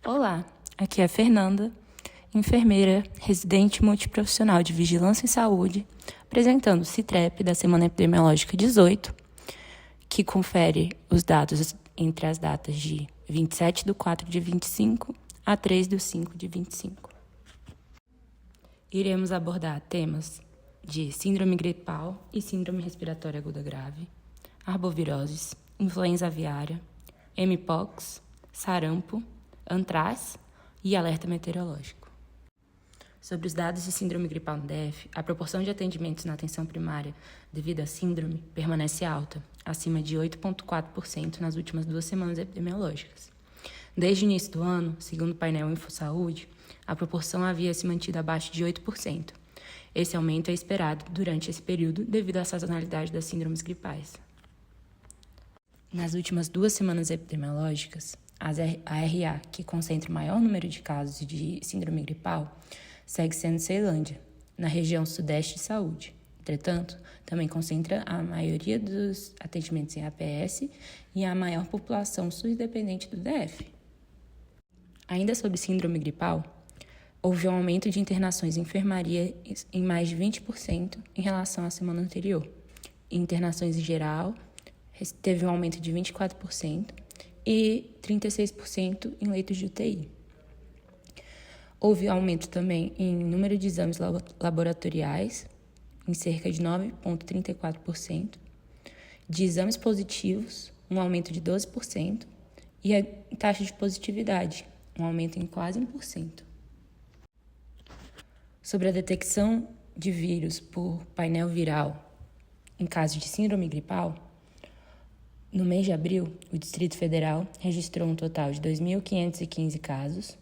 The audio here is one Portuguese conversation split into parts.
Olá, aqui é a Fernanda, enfermeira, residente multiprofissional de Vigilância em Saúde, apresentando o CITREP da Semana Epidemiológica 18, que confere os dados entre as datas de 27/4 de 25 a 3/5 de 25. Iremos abordar temas de síndrome gripal e síndrome respiratória aguda grave, arboviroses, influenza aviária, mpox, sarampo, antraz e alerta meteorológico. Sobre os dados de síndrome gripal no DF, a proporção de atendimentos na atenção primária devido à síndrome permanece alta, acima de 8,4% nas últimas 2 semanas epidemiológicas. Desde o início do ano, segundo o painel InfoSaúde, a proporção havia se mantido abaixo de 8%. Esse aumento é esperado durante esse período devido à sazonalidade das síndromes gripais. Nas últimas 2 semanas epidemiológicas, a RA, que concentra o maior número de casos de síndrome gripal, segue sendo Ceilândia, na região sudeste de saúde. Entretanto, também concentra a maioria dos atendimentos em APS e a maior população SUS-dependente do DF. Ainda sobre síndrome gripal, houve um aumento de internações em enfermaria em mais de 20% em relação à semana anterior. Em internações em geral, teve um aumento de 24% e 36% em leitos de UTI. Houve aumento também em número de exames laboratoriais, em cerca de 9,34%, de exames positivos, um aumento de 12%, e a taxa de positividade, um aumento em quase 1%. Sobre a detecção de vírus por painel viral em caso de síndrome gripal, no mês de abril, o Distrito Federal registrou um total de 2.515 casos.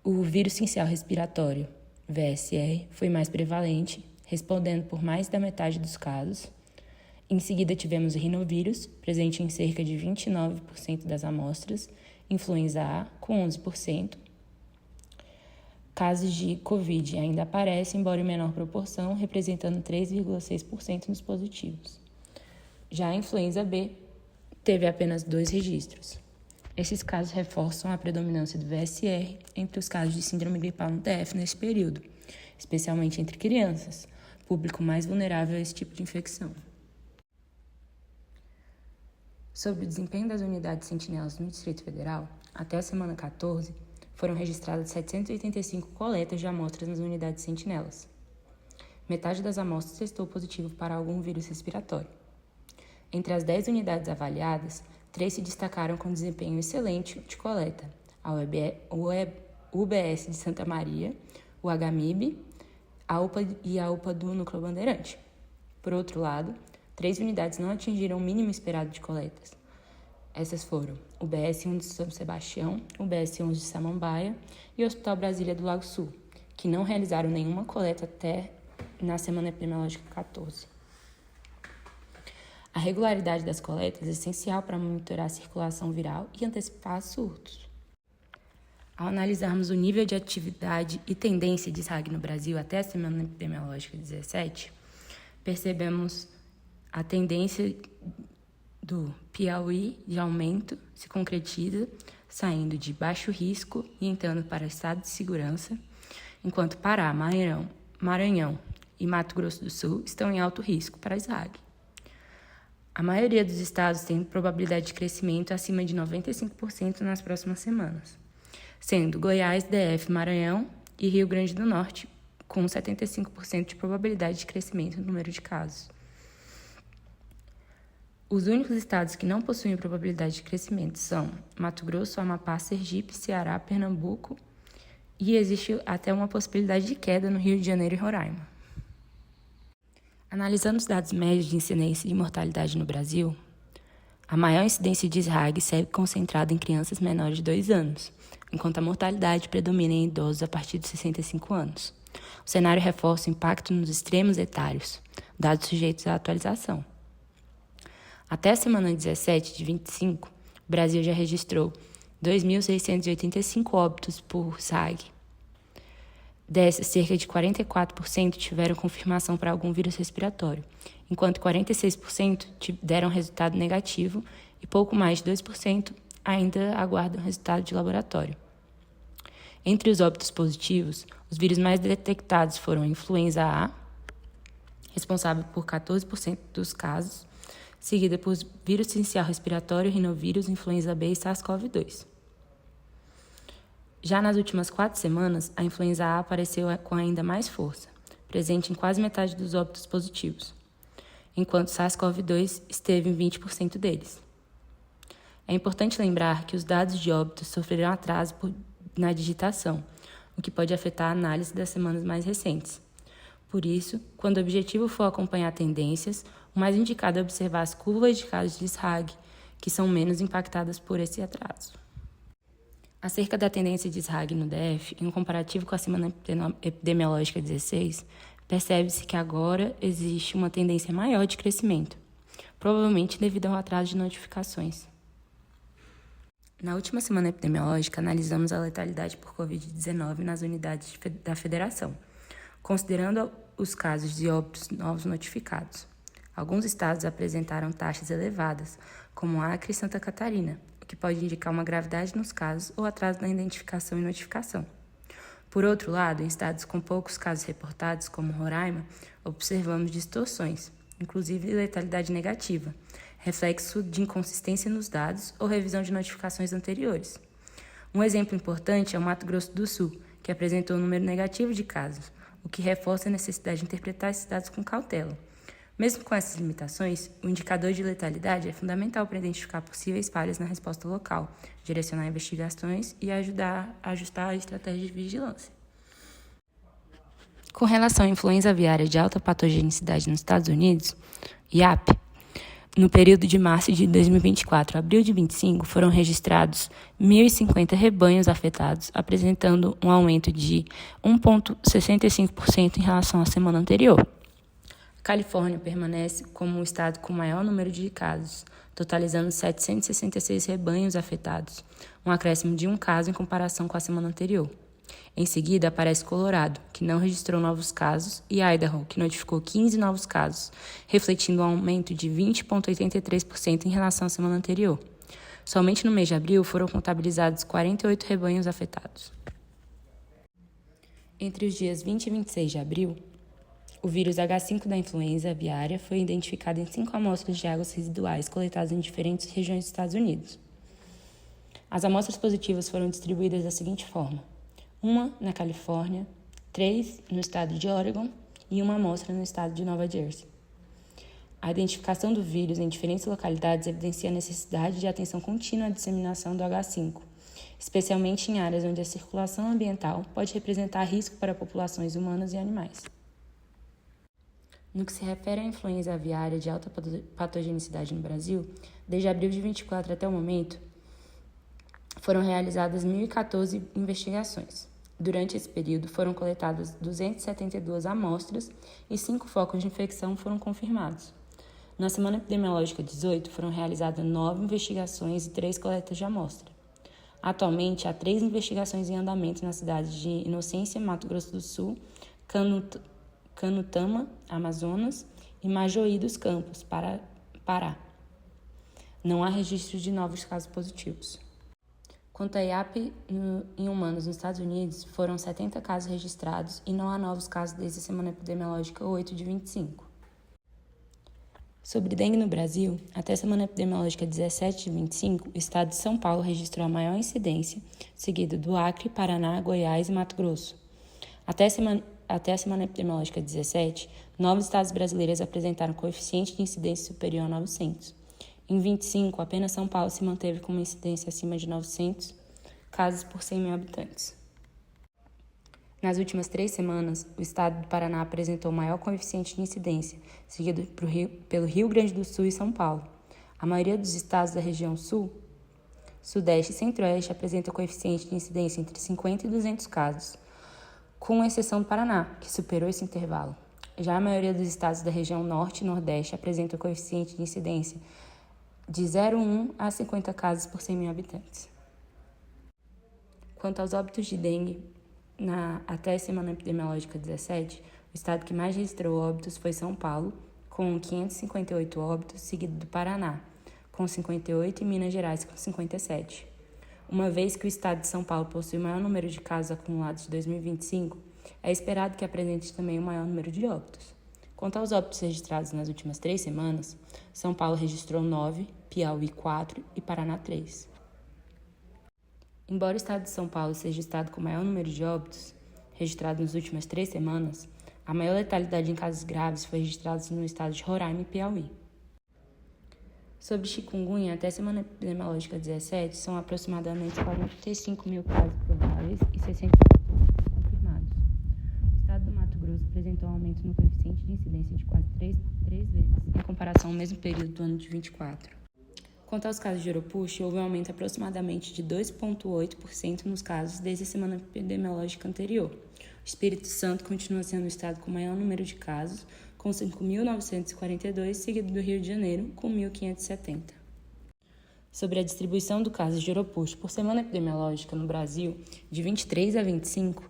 O vírus sincial respiratório, VSR, foi mais prevalente, respondendo por mais da metade dos casos. Em seguida, tivemos o rinovírus, presente em cerca de 29% das amostras, influenza A, com 11%. Casos de Covid ainda aparecem, embora em menor proporção, representando 3,6% nos positivos. Já a influenza B teve apenas 2 registros. Esses casos reforçam a predominância do VSR entre os casos de síndrome gripal no DF nesse período, especialmente entre crianças, público mais vulnerável a esse tipo de infecção. Sobre o desempenho das unidades sentinelas no Distrito Federal, até a semana 14, foram registradas 785 coletas de amostras nas unidades sentinelas. Metade das amostras testou positivo para algum vírus respiratório. Entre as 10 unidades avaliadas, 3 se destacaram com desempenho excelente de coleta: a UBS de Santa Maria, o HMIB, a UPA e a UPA do Núcleo Bandeirante. Por outro lado, 3 unidades não atingiram o mínimo esperado de coletas. Essas foram o BS1 de São Sebastião, o BS11 de Samambaia e o Hospital Brasília do Lago Sul, que não realizaram nenhuma coleta até na semana epidemiológica 14. A regularidade das coletas é essencial para monitorar a circulação viral e antecipar surtos. Ao analisarmos o nível de atividade e tendência de SAG no Brasil até a semana epidemiológica 17, percebemos a tendência do Piauí de aumento se concretiza, saindo de baixo risco e entrando para estado de segurança, enquanto Pará, Maranhão e Mato Grosso do Sul estão em alto risco para SAG. A maioria dos estados tem probabilidade de crescimento acima de 95% nas próximas semanas, sendo Goiás, DF, Maranhão e Rio Grande do Norte com 75% de probabilidade de crescimento no número de casos. Os únicos estados que não possuem probabilidade de crescimento são Mato Grosso, Amapá, Sergipe, Ceará, Pernambuco e existe até uma possibilidade de queda no Rio de Janeiro e Roraima. Analisando os dados médios de incidência de mortalidade no Brasil, a maior incidência de SRAG segue concentrada em crianças menores de 2 anos, enquanto a mortalidade predomina em idosos a partir de 65 anos. O cenário reforça o impacto nos extremos etários, dados sujeitos à atualização. Até a semana 17 de 25, o Brasil já registrou 2.685 óbitos por SAG. Dessas, cerca de 44% tiveram confirmação para algum vírus respiratório, enquanto 46% deram resultado negativo e pouco mais de 2% ainda aguardam resultado de laboratório. Entre os óbitos positivos, os vírus mais detectados foram a influenza A, responsável por 14% dos casos, seguida por vírus sincicial respiratório, rinovírus, influenza B e SARS-CoV-2. Já nas últimas 4 semanas, a influenza A apareceu com ainda mais força, presente em quase metade dos óbitos positivos, enquanto SARS-CoV-2 esteve em 20% deles. É importante lembrar que os dados de óbitos sofreram atraso na digitação, o que pode afetar a análise das semanas mais recentes. Por isso, quando o objetivo for acompanhar tendências, o mais indicado é observar as curvas de casos de SRAG, que são menos impactadas por esse atraso. Acerca da tendência de SRAG no DF, em um comparativo com a semana epidemiológica 16, percebe-se que agora existe uma tendência maior de crescimento, provavelmente devido ao atraso de notificações. Na última semana epidemiológica, analisamos a letalidade por Covid-19 nas unidades da Federação, considerando os casos de óbitos novos notificados. Alguns estados apresentaram taxas elevadas, como Acre e Santa Catarina, o que pode indicar uma gravidade nos casos ou atraso na identificação e notificação. Por outro lado, em estados com poucos casos reportados, como Roraima, observamos distorções, inclusive letalidade negativa, reflexo de inconsistência nos dados ou revisão de notificações anteriores. Um exemplo importante é o Mato Grosso do Sul, que apresentou um número negativo de casos, o que reforça a necessidade de interpretar esses dados com cautela. Mesmo com essas limitações, o indicador de letalidade é fundamental para identificar possíveis falhas na resposta local, direcionar investigações e ajudar a ajustar a estratégia de vigilância. Com relação à influenza aviária de alta patogenicidade nos Estados Unidos, IAP, no período de março de 2024 a abril de 2025, foram registrados 1.050 rebanhos afetados, apresentando um aumento de 1,65% em relação à semana anterior. A Califórnia permanece como o estado com maior número de casos, totalizando 766 rebanhos afetados, um acréscimo de um caso em comparação com a semana anterior. Em seguida, aparece Colorado, que não registrou novos casos, e Idaho, que notificou 15 novos casos, refletindo um aumento de 20,83% em relação à semana anterior. Somente no mês de abril foram contabilizados 48 rebanhos afetados. Entre os dias 20 e 26 de abril, o vírus H5 da influenza aviária foi identificado em 5 amostras de águas residuais coletadas em diferentes regiões dos Estados Unidos. As amostras positivas foram distribuídas da seguinte forma: 1 na Califórnia, 3 no estado de Oregon e 1 amostra no estado de Nova Jersey. A identificação do vírus em diferentes localidades evidencia a necessidade de atenção contínua à disseminação do H5, especialmente em áreas onde a circulação ambiental pode representar risco para populações humanas e animais. No que se refere à influenza aviária de alta patogenicidade no Brasil, desde abril de 2024 até o momento, foram realizadas 1.014 investigações. Durante esse período, foram coletadas 272 amostras e 5 focos de infecção foram confirmados. Na semana epidemiológica 18, foram realizadas 9 investigações e 3 coletas de amostra. Atualmente, há 3 investigações em andamento nas cidades de Inocência, Mato Grosso do Sul, Canutama, Amazonas, e Majoí dos Campos, Pará. Não há registro de novos casos positivos. Quanto à IAP em humanos nos Estados Unidos, foram 70 casos registrados e não há novos casos desde a semana epidemiológica 8 de 25. Sobre dengue no Brasil, até a semana epidemiológica 17 de 25, o estado de São Paulo registrou a maior incidência, seguido do Acre, Paraná, Goiás e Mato Grosso. Até a semana epidemiológica 17, 9 estados brasileiros apresentaram coeficiente de incidência superior a 900. Em 25, apenas São Paulo se manteve com uma incidência acima de 900 casos por 100 mil habitantes. Nas últimas 3 semanas, o estado do Paraná apresentou o maior coeficiente de incidência, seguido pelo Rio Grande do Sul e São Paulo. A maioria dos estados da região Sul, Sudeste e Centro-Oeste apresenta coeficiente de incidência entre 50 e 200 casos, com exceção do Paraná, que superou esse intervalo. Já a maioria dos estados da região Norte e Nordeste apresenta coeficiente de incidência de 0,1 a 50 casos por 100 mil habitantes. Quanto aos óbitos de dengue, até a semana epidemiológica 17, o estado que mais registrou óbitos foi São Paulo, com 558 óbitos, seguido do Paraná, com 58, e Minas Gerais, com 57. Uma vez que o estado de São Paulo possui o maior número de casos acumulados de 2025, é esperado que apresente também o maior número de óbitos. Quanto aos óbitos registrados nas últimas 3 semanas, São Paulo registrou 9, Piauí 4 e Paraná 3. Embora o estado de São Paulo seja o estado com o maior número de óbitos registrados nas últimas 3 semanas, a maior letalidade em casos graves foi registrada no estado de Roraima e Piauí. Sobre chikungunya, até a semana epidemiológica 17, são aproximadamente 45 mil casos prováveis e 60 confirmados. O estado do Mato Grosso apresentou um aumento no coeficiente de incidência de quase 3 vezes, em comparação ao mesmo período do ano de 24. Quanto aos casos de Oropouche, houve um aumento aproximadamente de 2,8% nos casos desde a semana epidemiológica anterior. O Espírito Santo continua sendo o estado com o maior número de casos, com 5.942, seguido do Rio de Janeiro, com 1.570. Sobre a distribuição do caso de Oropouche por semana epidemiológica no Brasil, de 23 a 25,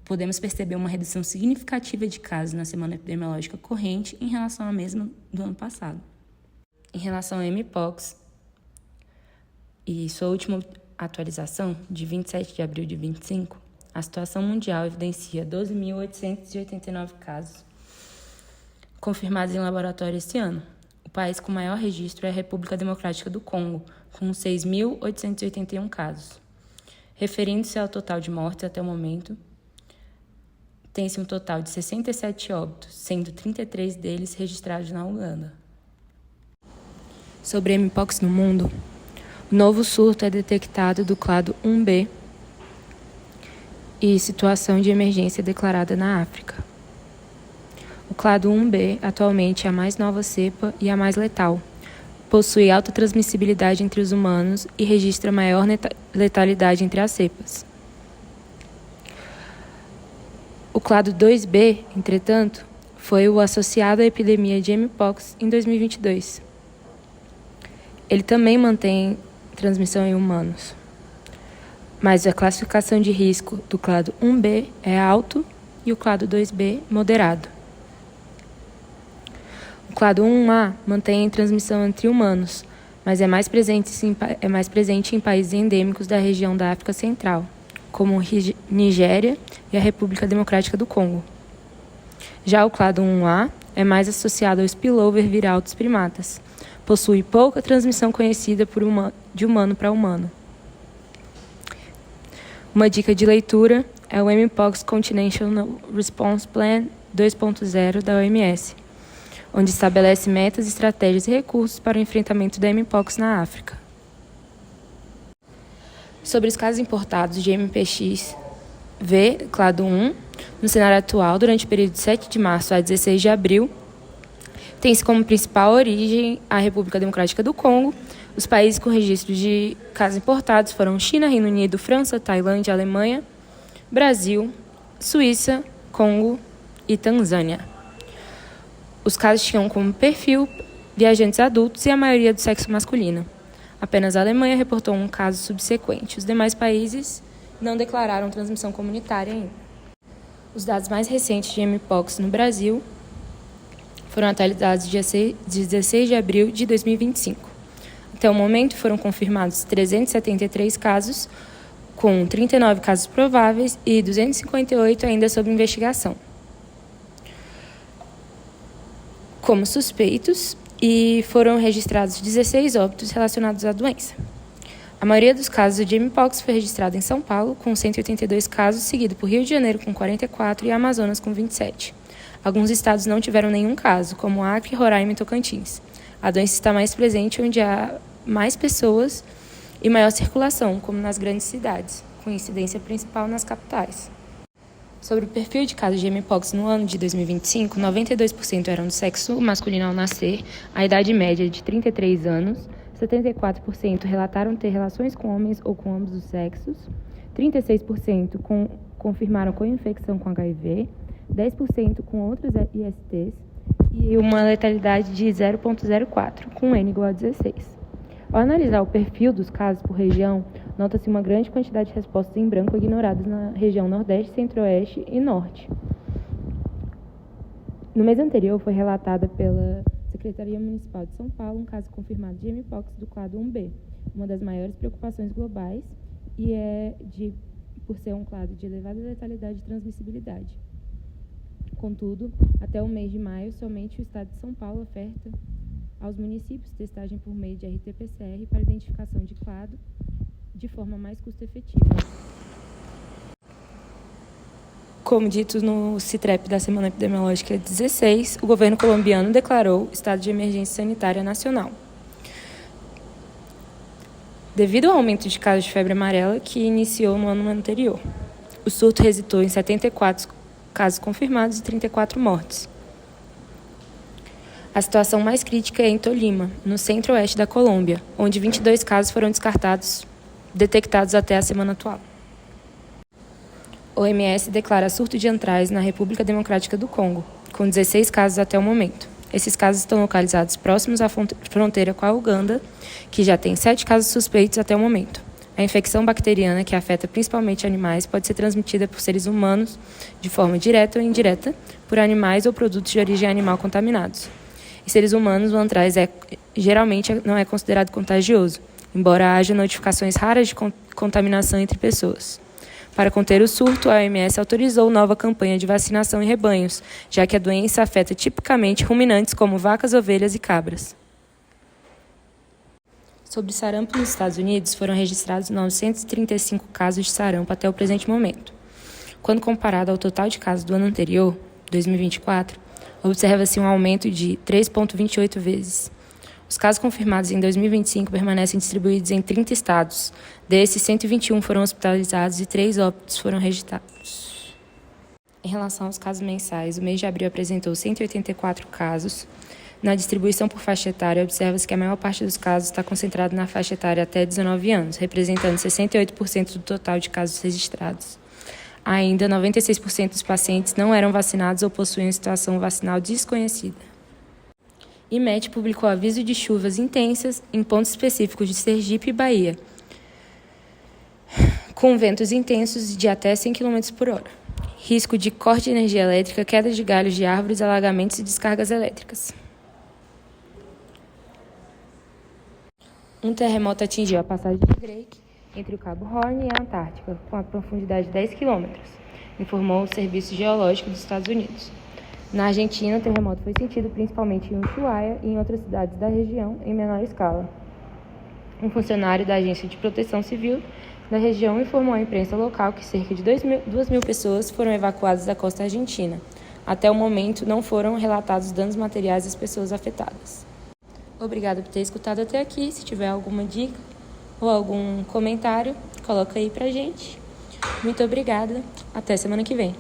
podemos perceber uma redução significativa de casos na semana epidemiológica corrente em relação à mesma do ano passado. Em relação ao mpox e sua última atualização, de 27 de abril de 25, a situação mundial evidencia 12.889 casos confirmados em laboratório esse ano. O país com maior registro é a República Democrática do Congo, com 6.881 casos. Referindo-se ao total de mortes até o momento, tem-se um total de 67 óbitos, sendo 33 deles registrados na Uganda. Sobre mpox no mundo, o novo surto é detectado do clado 1B e situação de emergência declarada na África. O clado 1B atualmente é a mais nova cepa e a mais letal. Possui alta transmissibilidade entre os humanos e registra maior letalidade entre as cepas. O clado 2B, entretanto, foi o associado à epidemia de mpox em 2022. Ele também mantém transmissão em humanos, mas a classificação de risco do clado 1B é alto e o clado 2B moderado. O clado 1A mantém transmissão entre humanos, mas é mais presente em países endêmicos da região da África Central, como Nigéria e a República Democrática do Congo. Já o clado 1A é mais associado ao spillover viral dos primatas. Possui pouca transmissão conhecida de humano para humano. Uma dica de leitura é o Mpox Continental Response Plan 2.0 da OMS, onde estabelece metas, estratégias e recursos para o enfrentamento da Mpox na África. Sobre os casos importados de MPX-V, clado 1, no cenário atual, durante o período de 7 de março a 16 de abril, tem-se como principal origem a República Democrática do Congo. Os países com registro de casos importados foram China, Reino Unido, França, Tailândia, Alemanha, Brasil, Suíça, Congo e Tanzânia. Os casos tinham como perfil viajantes adultos e a maioria do sexo masculino. Apenas a Alemanha reportou um caso subsequente. Os demais países não declararam transmissão comunitária ainda. Os dados mais recentes de mpox no Brasil foram atualizados dia 16 de abril de 2025. Até o momento, foram confirmados 373 casos, com 39 casos prováveis e 258 ainda sob investigação como suspeitos, e foram registrados 16 óbitos relacionados à doença. A maioria dos casos de mpox foi registrada em São Paulo, com 182 casos, seguido por Rio de Janeiro, com 44, e Amazonas, com 27. Alguns estados não tiveram nenhum caso, como Acre, Roraima e Tocantins. A doença está mais presente onde há mais pessoas e maior circulação, como nas grandes cidades, com incidência principal nas capitais. Sobre o perfil de casos de mpox no ano de 2025, 92% eram do sexo masculino ao nascer, a idade média de 33 anos, 74% relataram ter relações com homens ou com ambos os sexos, 36% confirmaram co-infecção com HIV, 10% com outros ISTs e uma letalidade de 0,04, com N igual a 16. Ao analisar o perfil dos casos por região, nota-se uma grande quantidade de respostas em branco ignoradas na região Nordeste, Centro-Oeste e Norte. No mês anterior, foi relatada pela Secretaria Municipal de São Paulo um caso confirmado de mpox do clado 1B, uma das maiores preocupações globais, por ser um clado de elevada letalidade e transmissibilidade. Contudo, até o mês de maio, somente o Estado de São Paulo oferta aos municípios testagem por meio de RT-PCR para identificação de clado de forma mais custo-efetiva. Como dito no CITREP da Semana Epidemiológica 16, o governo colombiano declarou estado de emergência sanitária nacional, devido ao aumento de casos de febre amarela que iniciou no ano anterior. O surto resultou em 74 casos confirmados e 34 mortes. A situação mais crítica é em Tolima, no centro-oeste da Colômbia, onde 22 casos foram detectados até a semana atual. O OMS declara surto de antraz na República Democrática do Congo, com 16 casos até o momento. Esses casos estão localizados próximos à fronteira com a Uganda, que já tem 7 casos suspeitos até o momento. A infecção bacteriana, que afeta principalmente animais, pode ser transmitida por seres humanos de forma direta ou indireta, por animais ou produtos de origem animal contaminados. Em seres humanos, o antraz geralmente não é considerado contagioso, embora haja notificações raras de contaminação entre pessoas. Para conter o surto, a OMS autorizou nova campanha de vacinação em rebanhos, já que a doença afeta tipicamente ruminantes como vacas, ovelhas e cabras. Sobre sarampo nos Estados Unidos, foram registrados 935 casos de sarampo até o presente momento. Quando comparado ao total de casos do ano anterior, 2024, observa-se um aumento de 3,28 vezes. Os casos confirmados em 2025 permanecem distribuídos em 30 estados. Desses, 121 foram hospitalizados e 3 óbitos foram registrados. Em relação aos casos mensais, o mês de abril apresentou 184 casos. Na distribuição por faixa etária, observa-se que a maior parte dos casos está concentrada na faixa etária até 19 anos, representando 68% do total de casos registrados. Ainda, 96% dos pacientes não eram vacinados ou possuíam situação vacinal desconhecida. IMET publicou aviso de chuvas intensas em pontos específicos de Sergipe e Bahia, com ventos intensos de até 100 km por hora. Risco de corte de energia elétrica, queda de galhos de árvores, alagamentos e descargas elétricas. Um terremoto atingiu a passagem de Drake entre o Cabo Horn e a Antártica, com a profundidade de 10 km, informou o Serviço Geológico dos Estados Unidos. Na Argentina, o terremoto foi sentido principalmente em Ushuaia e em outras cidades da região, em menor escala. Um funcionário da Agência de Proteção Civil da região informou à imprensa local que cerca de 2.000 pessoas foram evacuadas da costa argentina. Até o momento, não foram relatados danos materiais às pessoas afetadas. Obrigada por ter escutado até aqui. Se tiver alguma dica ou algum comentário, coloca aí pra gente. Muito obrigada. Até semana que vem.